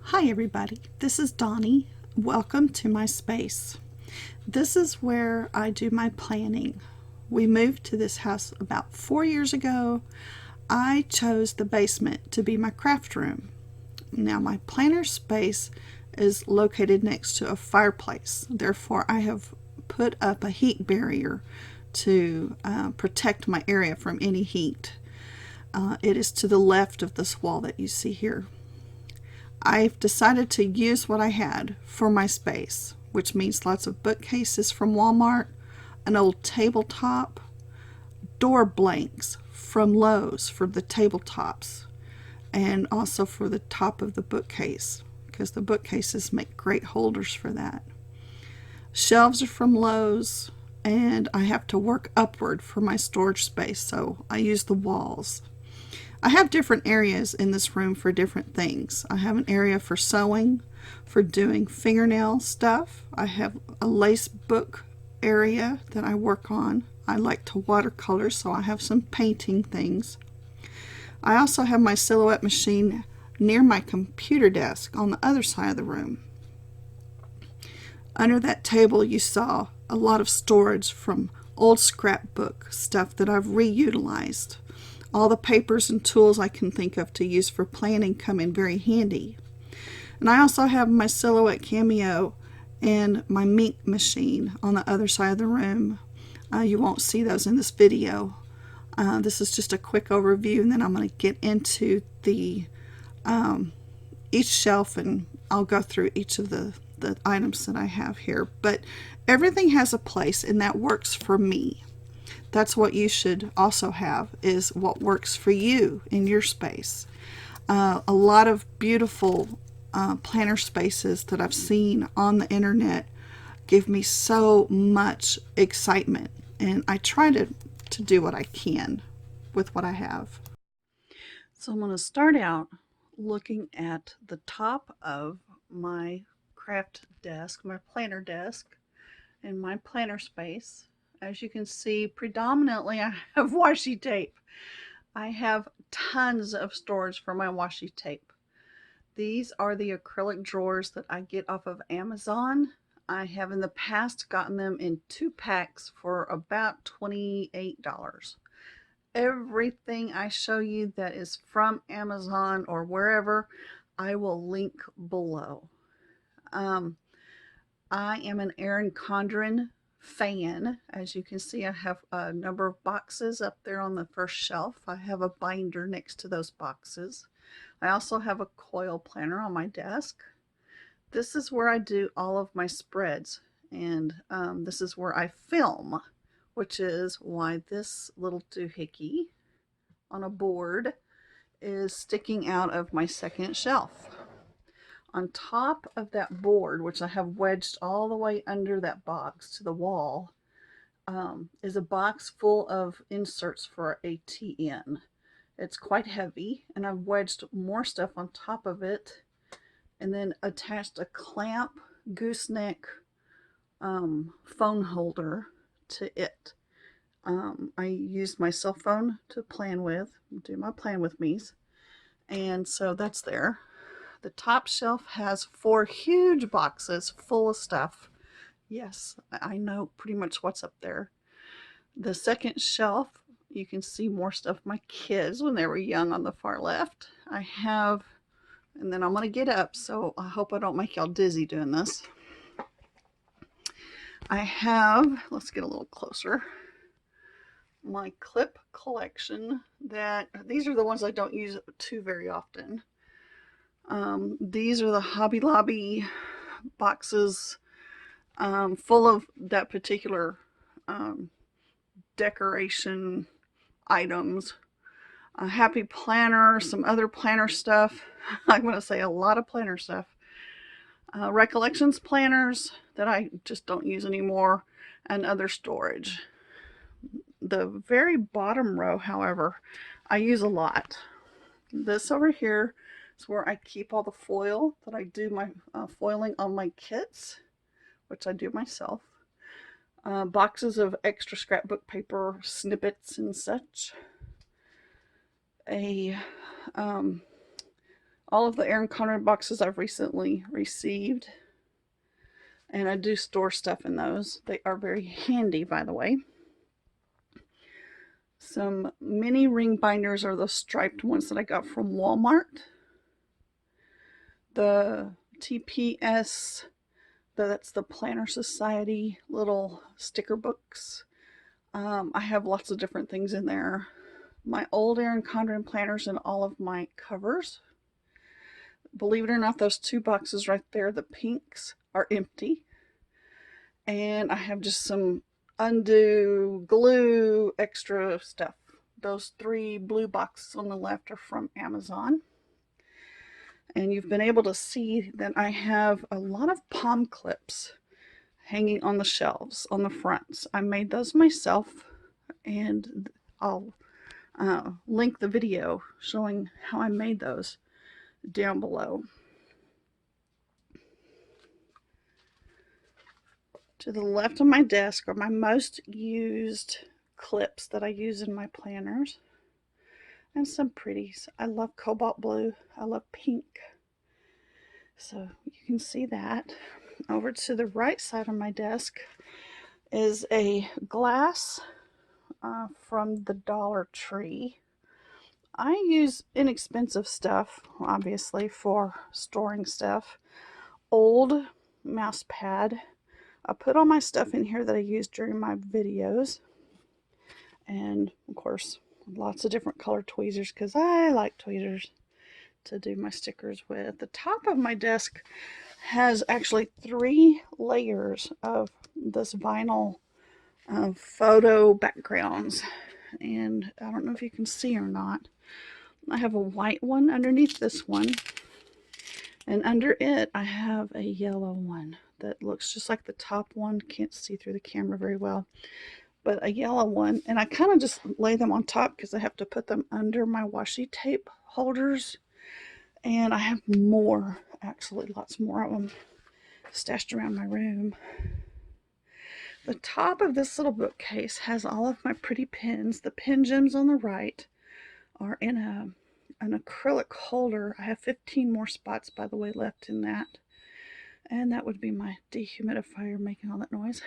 Hi everybody, this is Donnie. Welcome to my space. This is where I do my planning. We moved to this house about 4 years ago. I chose the basement to be my craft room. Now my planner space is located next to a fireplace. Therefore I have put up a heat barrier to protect my area from any heat. It is to the left of this wall that you see here. I've decided to use what I had for my space, which means lots of bookcases from Walmart, an old tabletop, door blanks from Lowe's for the tabletops, and also for the top of the bookcase, because the bookcases make great holders for that. Shelves are from Lowe's, and I have to work upward for my storage space, so I use the walls. I have different areas in this room for different things. I have an area for sewing, for doing fingernail stuff. I have a lace book area that I work on. I like to watercolor, so I have some painting things. I also have my silhouette machine near my computer desk on the other side of the room. Under that table you saw a lot of storage from old scrapbook stuff that I've reutilized. All the papers and tools I can think of to use for planning come in very handy. And I also have my silhouette Cameo and my mink machine on the other side of the room. You won't see those in this video. This is just a quick overview, and then I'm going to get into the each shelf, and I'll go through each of the items that I have here. But everything has a place, and that works for me. That's what you should also have, is what works for you in your space. A lot of beautiful planner spaces that I've seen on the internet give me so much excitement, and I try to do what I can with what I have. So I'm going to start out looking at the top of my craft desk, my planner desk, and my planner space. As you can see, predominantly I have washi tape. I have tons of storage for my washi tape. These are the acrylic drawers that I get off of Amazon. I have in the past gotten them in 2 packs for about $28. Everything I show you that is from Amazon or wherever, I will link below. I am an Erin Condren fan. As you can see, I have a number of boxes up there on the first shelf. I have a binder next to those boxes. I also have a coil planner on my desk. This is where I do all of my spreads, and this is where I film, which is why this little doohickey on a board is sticking out of my second shelf. On top of that board, which I have wedged all the way under that box to the wall, is a box full of inserts for ATN. It's quite heavy, and I've wedged more stuff on top of it, and then attached a clamp gooseneck phone holder to it. I use my cell phone to plan with, do my plan with me's, and so that's there. The top shelf has 4 huge boxes full of stuff. Yes, I know pretty much what's up there. The second shelf, you can see more stuff my kids when they were young on the far left. I have, and then I'm going to get up, so I hope I don't make y'all dizzy doing this. I have, let's get a little closer, my clip collection. That these are the ones I don't use too very often. These are the Hobby Lobby boxes full of that particular decoration items. A happy planner, some other planner stuff. I'm going to say a lot of planner stuff. Recollections planners that I just don't use anymore, and other storage. The very bottom row, however, I use a lot. This over here is where I keep all the foil that I do my foiling on my kits, which I do myself. Boxes of extra scrapbook paper, snippets and such. A all of the Erin Condren boxes I've recently received, and I do store stuff in those. They are very handy, by the way. Some mini ring binders are the striped ones that I got from Walmart. The TPS, that's the Planner Society little sticker books. I have lots of different things in there. My old Erin Condren planners and all of my covers. Believe it or not, those two boxes right there, the pinks, are empty. And I have just some undo, glue, extra stuff. Those three blue boxes on the left are from Amazon. And you've been able to see that I have a lot of Pom Clips hanging on the shelves on the fronts. I made those myself, and I'll link the video showing how I made those down below. To the left of my desk are my most used clips that I use in my planners, and some pretties. I love cobalt blue. I love pink. So you can see that. Over to the right side of my desk is a glass from the Dollar Tree. I use inexpensive stuff, obviously, for storing stuff. Old mouse pad. I put all my stuff in here that I use during my videos. And, of course, lots of different color tweezers because I like tweezers to do my stickers with. The top of my desk has actually 3 layers of this vinyl photo backgrounds. And I don't know if you can see or not. I have a white one underneath this one. And under it, I have a yellow one that looks just like the top one. Can't see through the camera very well. But a yellow one. And I kind of just lay them on top because I have to put them under my washi tape holders. And I have more, actually lots more of them stashed around my room. The top of this little bookcase has all of my pretty pens. The pen gems on the right are in an acrylic holder. I have 15 more spots, by the way, left in that. And that would be my dehumidifier making all that noise.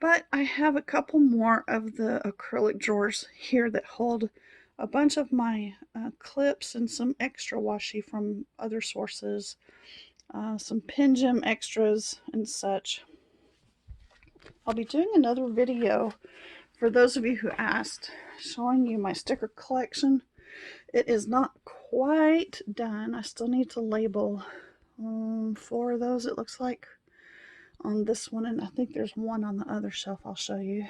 But I have a couple more of the acrylic drawers here that hold a bunch of my clips and some extra washi from other sources, some pen gem extras and such. I'll be doing another video for those of you who asked, showing you my sticker collection. It is not quite done. I still need to label 4 of those, it looks like, on this one, and I think there's one on the other shelf I'll show you.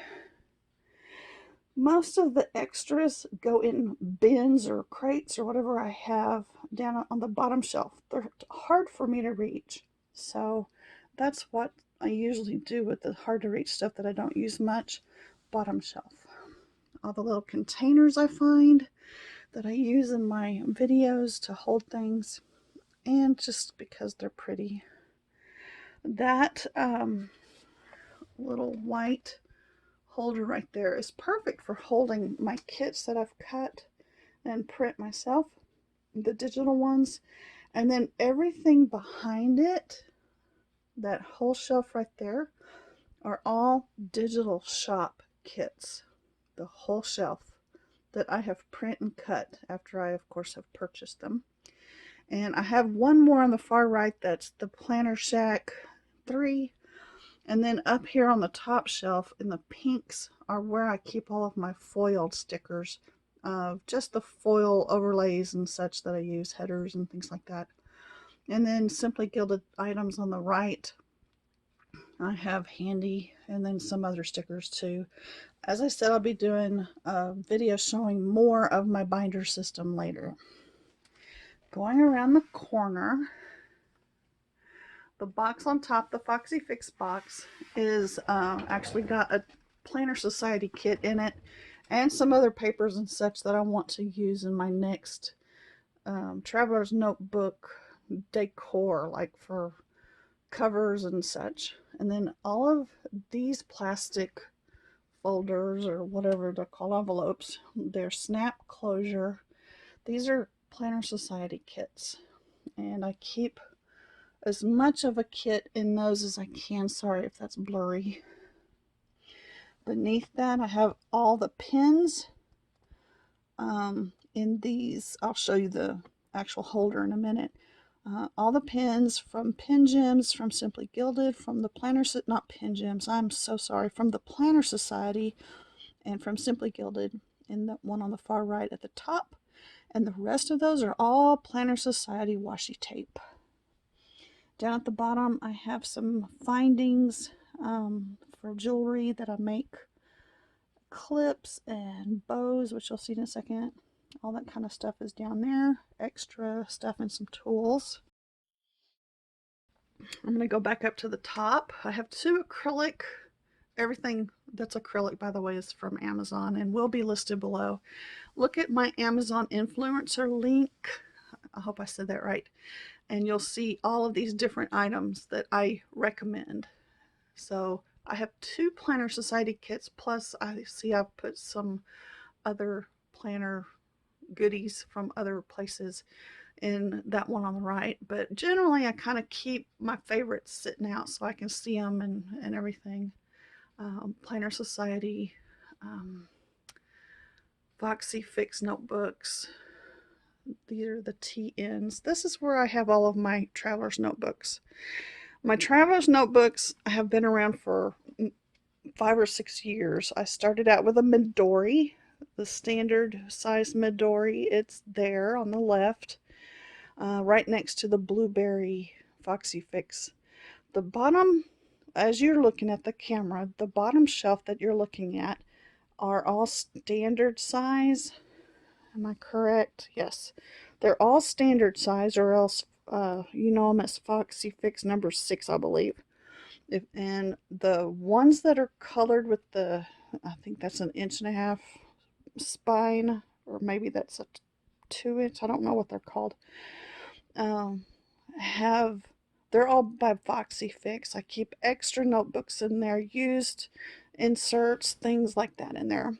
Most of the extras go in bins or crates or whatever I have down on the bottom shelf. They're hard for me to reach, so that's what I usually do with the hard to reach stuff that I don't use much. Bottom shelf. All the little containers I find that I use in my videos to hold things, and just because they're pretty. That little white holder right there is perfect for holding my kits that I've cut and print myself, the digital ones. And then everything behind it, that whole shelf right there, are all digital shop kits. The whole shelf that I have print and cut after I, of course, have purchased them. And I have one more on the far right, that's the Planner Shack 3. And then up here on the top shelf in the pinks are where I keep all of my foiled stickers. Just the foil overlays and such that I use, headers and things like that. And then Simply Gilded items on the right I have handy, and then some other stickers too. As I said, I'll be doing a video showing more of my binder system later. Going around the corner, the box on top, the Foxy Fix box, is actually got a Planner Society kit in it and some other papers and such that I want to use in my next Traveler's Notebook decor, like for covers and such. And then all of these plastic folders, or whatever they're called, envelopes, they're snap closure. These are Planner Society kits, and I keep as much of a kit in those as I can. Sorry if that's blurry. Beneath that, I have all the pins in these. I'll show you the actual holder in a minute. All the pins from Pin Gems, from Simply Gilded, from the Planner, not Pin Gems, I'm so sorry, from the Planner Society, and from Simply Gilded in the one on the far right at the top. And the rest of those are all Planner Society washi tape. Down at the bottom, I have some findings for jewelry that I make. Clips and bows, which you'll see in a second. All that kind of stuff is down there. Extra stuff and some tools. I'm going to go back up to the top. I have 2 acrylic. Everything that's acrylic, by the way, is from Amazon and will be listed below. Look at my Amazon influencer link. I hope I said that right. And you'll see all of these different items that I recommend. So I have 2 Planner Society kits, plus I see I've put some other planner goodies from other places in that one on the right. But generally I kind of keep my favorites sitting out so I can see them and everything. Planner Society, Foxy Fix notebooks. These are the TNs. This is where I have all of my traveler's notebooks. My traveler's notebooks have been around for 5 or 6 years. I started out with a Midori, the standard size Midori. It's there on the left, right next to the Blueberry Foxy Fix. The bottom, as you're looking at the camera, the bottom shelf that you're looking at are all standard size. Am I correct? Yes. They're all standard size, or else you know them as Foxy Fix number 6, I believe. And the ones that are colored with the, I think that's an 1.5 inch spine, or maybe that's a 2 inch, I don't know what they're called, have, they're all by Foxy Fix. I keep extra notebooks in there, used inserts, things like that in there.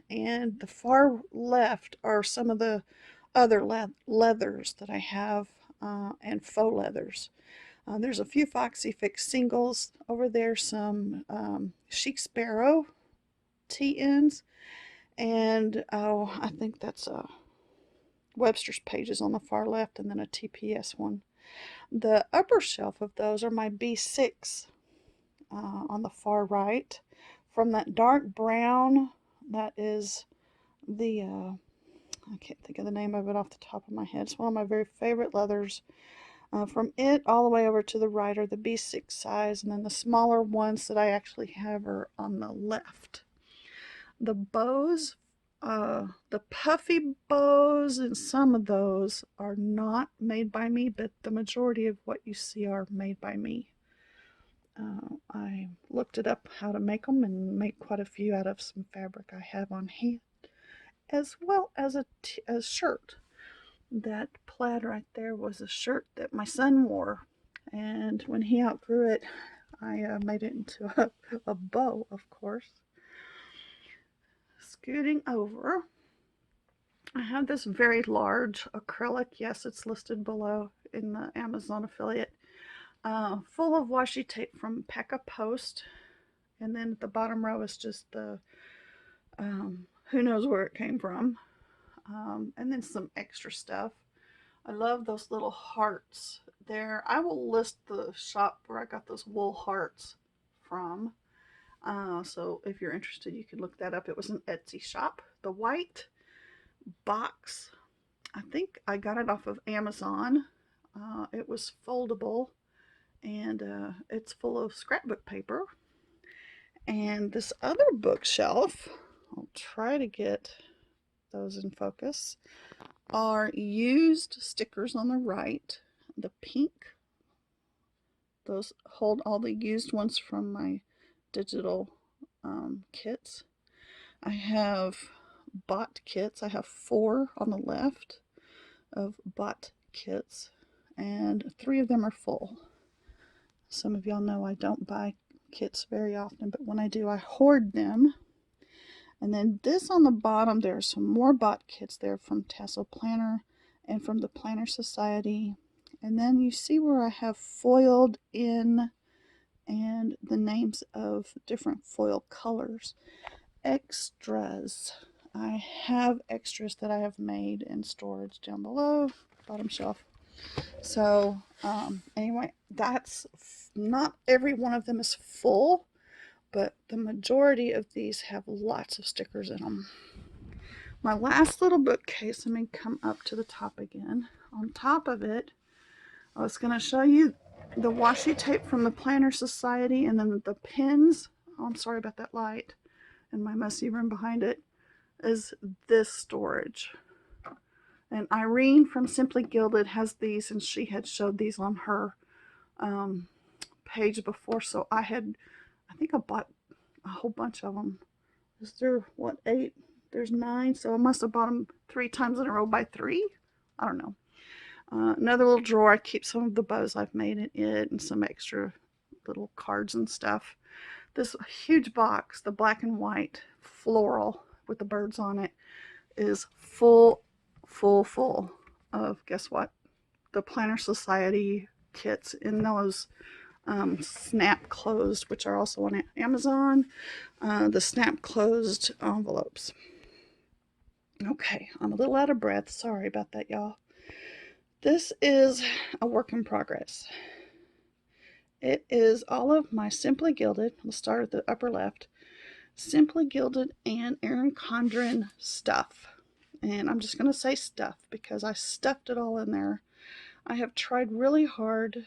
And the far left are some of the other leathers that I have, and faux leathers. There's a few Foxy Fix singles over there, some Chic Sparrow TNs, and I think that's a Webster's Pages on the far left, and then a TPS one. The upper shelf of those are my B6 on the far right. From that dark brown, that is the, I can't think of the name of it off the top of my head. It's one of my very favorite leathers. From it all the way over to the right are the B6 size, and then the smaller ones that I actually have are on the left. The bows, the puffy bows, and some of those are not made by me, but the majority of what you see are made by me. I looked it up how to make them and make quite a few out of some fabric I have on hand, as well as a shirt. That plaid right there was a shirt that my son wore, and when he outgrew it, I made it into a bow, of course. Scooting over, I have this very large acrylic. Yes, it's listed below in the Amazon affiliate, full of washi tape from Paca Post, and then at the bottom row is just the who knows where it came from, and then some extra stuff. I love those little hearts there. I will list the shop where I got those wool hearts from. So if you're interested, you can look that up. It was an Etsy shop. The white box, I think I got it off of Amazon. It was foldable, and it's full of scrapbook paper. And this other bookshelf, I'll try to get those in focus, are used stickers on the right. The pink, those hold all the used ones from my digital kits. I have bought kits. I have 4 on the left of bought kits, and 3 of them are full. Some of y'all know I don't buy kits very often, but when I do, I hoard them. And then this on the bottom, there are some more bought kits there from Tassel Planner and from the Planner Society. And then you see where I have foiled in and the names of different foil colors. Extras. I have extras that I have made in storage down below, bottom shelf. So anyway, that's not every one of them is full, but the majority of these have lots of stickers in them. My last little bookcase, let me come up to the top again. On top of it, I was going to show you the washi tape from the Planner Society, and then the pins. Oh, I'm sorry about that light and my messy room behind it, is this storage. And Irene from Simply Gilded has these, and she had showed these on her page before. So I think I bought a whole bunch of them. Is there, what, 8? There's 9, so I must have bought them 3 times in a row by 3. I don't know. Another little drawer. I keep some of the bows I've made in it and some extra little cards and stuff. This huge box, the black and white floral with the birds on it, is full of, guess what? The Planner Society kits in those snap closed, which are also on Amazon. The snap closed envelopes. Okay, I'm a little out of breath. Sorry about that, y'all. This is a work in progress. It is all of my Simply Gilded. We'll start at the upper left. Simply Gilded and Erin Condren stuff. And I'm just going to say stuff because I stuffed it all in there. I have tried really hard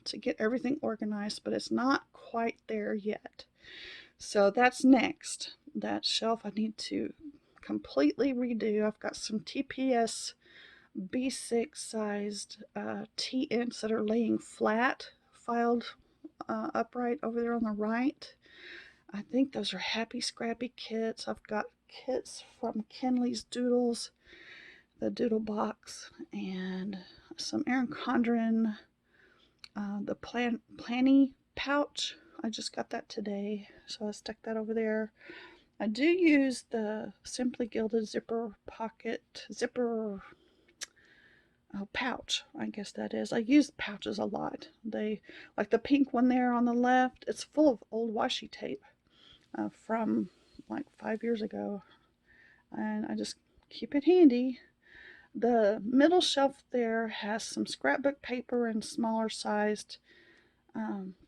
to get everything organized, but it's not quite there yet. So that's next. That shelf I need to completely redo. I've got some TPS B6 sized T-ends that are laying flat, filed upright over there on the right. I think those are Happy Scrappy kits. I've got kits from Kenley's Doodles, the Doodle Box, and some Erin Condren, the Planny pouch. I just got that today, so I stuck that over there. I do use the Simply Gilded zipper pouch, I guess that is. I use pouches a lot. They, like the pink one there on the left, it's full of old washi tape from like 5 years ago, and I just keep it handy. The middle shelf there has some scrapbook paper and smaller sized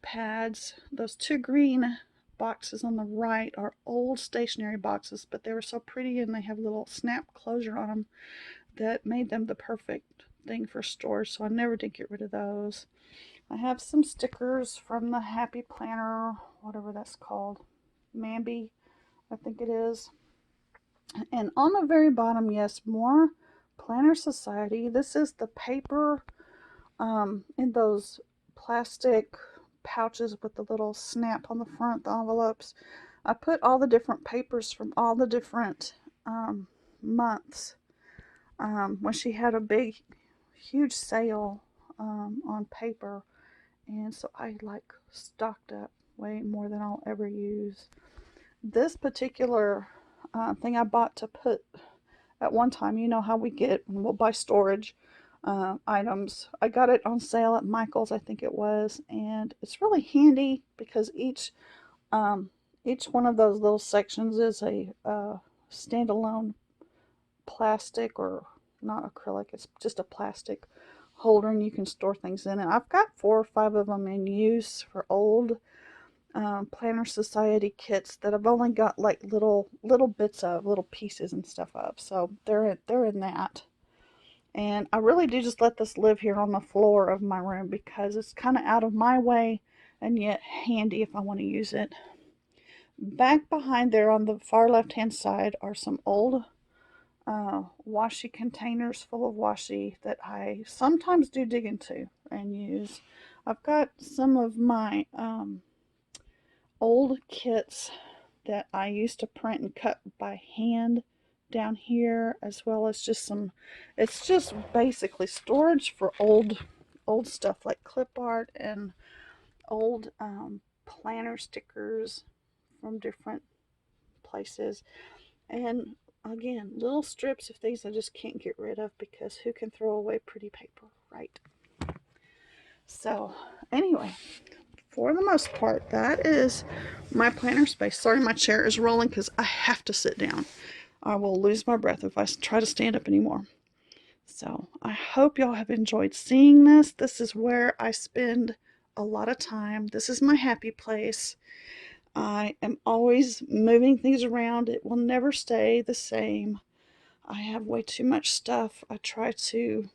pads. Those 2 green boxes on the right are old stationery boxes, but they were so pretty and they have a little snap closure on them that made them the perfect thing for storage, so I never did get rid of those. I have some stickers from the Happy Planner, whatever that's called, Mamby, I think it is. And on the very bottom, yes, more Planner Society. This is the paper in those plastic pouches with the little snap on the front, the envelopes. I put all the different papers from all the different months when she had a big, huge sale on paper. And so I like stocked up way more than I'll ever use. This particular thing I bought to put at one time, you know how we get when we'll buy storage items. I got it on sale at Michael's, I think it was, and it's really handy because each one of those little sections is a standalone plastic, or not acrylic, it's just a plastic holder, and you can store things in it. I've got 4 or 5 of them in use for old Planner Society kits that I've only got like little bits of, little pieces and stuff of. So they're in that. And I really do just let this live here on the floor of my room because it's kind of out of my way and yet handy if I want to use it. Back behind there on the far left hand side are some old washi containers full of washi that I sometimes do dig into and use. I've got some of my old kits that I used to print and cut by hand down here, as well as just some, it's just basically storage for old stuff like clip art and old planner stickers from different places. And again, little strips of things I just can't get rid of because who can throw away pretty paper, right? So anyway, for the most part, that is my planner space. Sorry, my chair is rolling because I have to sit down. I will lose my breath if I try to stand up anymore. So I hope y'all have enjoyed seeing this. This is where I spend a lot of time. This is my happy place. I am always moving things around. It will never stay the same. I have way too much stuff. I try to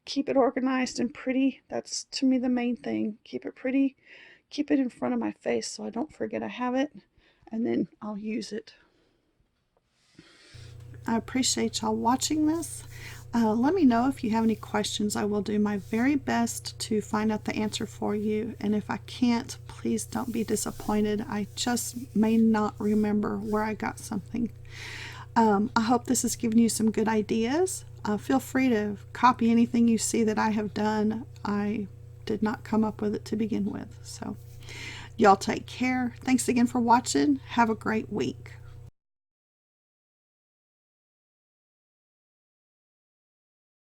keep it organized and pretty. That's to me the main thing. Keep it pretty. Keep it in front of my face so I don't forget I have it, and then I'll use it. I appreciate y'all watching this. Let me know if you have any questions. I will do my very best to find out the answer for you. And if I can't, please don't be disappointed. I just may not remember where I got something. I hope this has given you some good ideas. Feel free to copy anything you see that I have done. I did not come up with it to begin with. So y'all take care. Thanks again for watching. Have a great week.